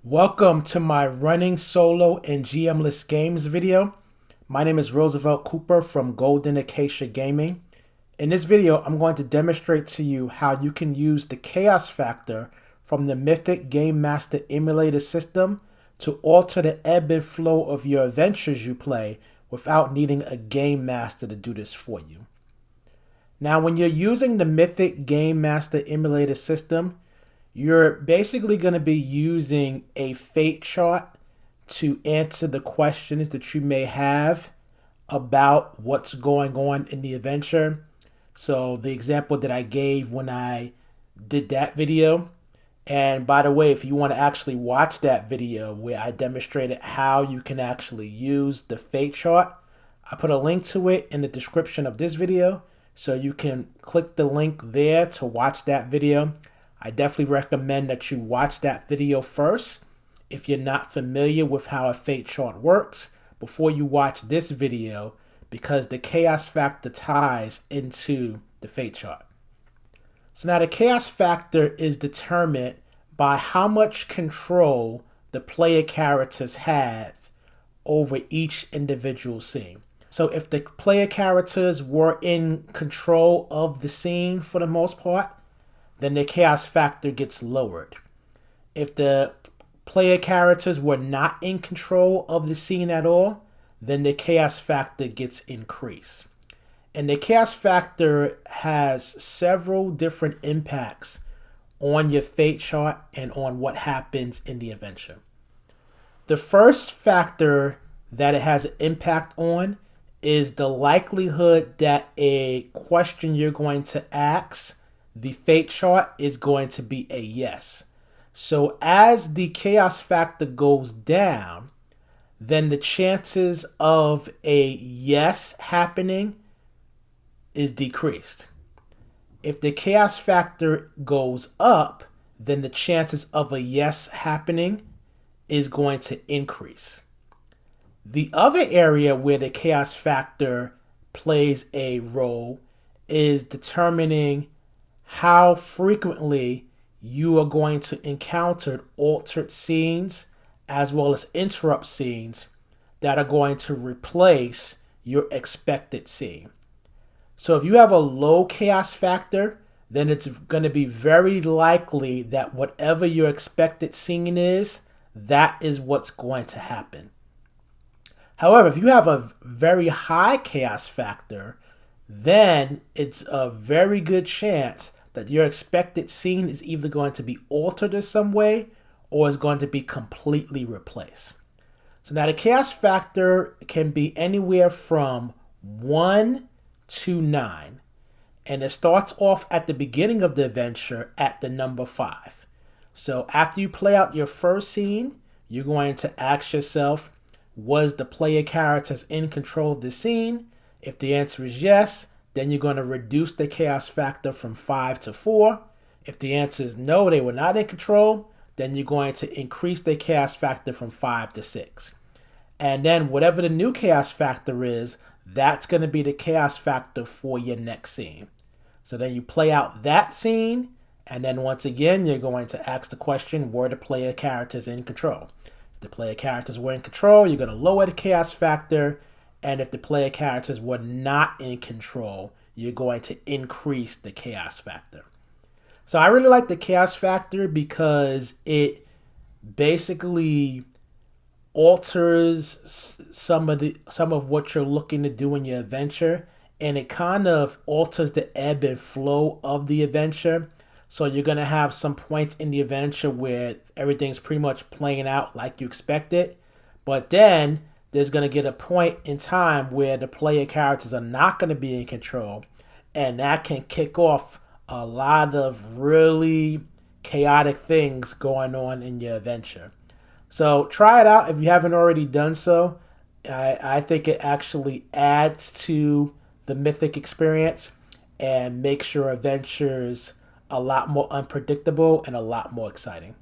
Welcome to my running solo and GM-less games video. My name is Roosevelt Cooper from Golden Acacia Gaming. In this video, I'm going to demonstrate to you how you can use the chaos factor from the Mythic Game Master Emulator system to alter the ebb and flow of your adventures you play without needing a game master to do this for you. Now, when you're using the Mythic Game Master Emulator system, you're basically going to be using a fate chart to answer the questions that you may have about what's going on in the adventure. So the example that I gave when I did that video, and by the way, if you want to actually watch that video where I demonstrated how you can actually use the fate chart, I put a link to it in the description of this video, so you can click the link there to watch that video. I definitely recommend that you watch that video first if you're not familiar with how a fate chart works before you watch this video, because the chaos factor ties into the fate chart. So now the chaos factor is determined by how much control the player characters have over each individual scene. So if the player characters were in control of the scene for the most part, then the chaos factor gets lowered. If the player characters were not in control of the scene at all, then the chaos factor gets increased. And the chaos factor has several different impacts on your fate chart and on what happens in the adventure. The first factor that it has an impact on is the likelihood that a question you're going to ask the fate chart is going to be a yes. So as the chaos factor goes down, then the chances of a yes happening is decreased. If the chaos factor goes up, then the chances of a yes happening is going to increase. The other area where the chaos factor plays a role is determining how frequently you are going to encounter altered scenes as well as interrupt scenes that are going to replace your expected scene. So if you have a low chaos factor, then it's going to be very likely that whatever your expected scene is, that is what's going to happen. However, if you have a very high chaos factor, then it's a very good chance that your expected scene is either going to be altered in some way or is going to be completely replaced. So now the chaos factor can be anywhere from 1 to 9. And it starts off at the beginning of the adventure at the number 5. So after you play out your first scene, you're going to ask yourself, was the player characters in control of the scene? If the answer is yes, then you're going to reduce the chaos factor from 5 to 4. If the answer is no, they were not in control, then you're going to increase the chaos factor from 5 to 6. And then whatever the new chaos factor is, that's going to be the chaos factor for your next scene. So then you play out that scene, and then once again, you're going to ask the question, were the player characters in control? If the player characters were in control, you're going to lower the chaos factor. And if the player characters were not in control, you're going to increase the chaos factor. So I really like the chaos factor because it basically alters some of what you're looking to do in your adventure, and it kind of alters the ebb and flow of the adventure. So you're going to have some points in the adventure where everything's pretty much playing out like you expected, but then there's going to get a point in time where the player characters are not going to be in control, and that can kick off a lot of really chaotic things going on in your adventure. So try it out if you haven't already done so. I think it actually adds to the Mythic experience and makes your adventures a lot more unpredictable and a lot more exciting.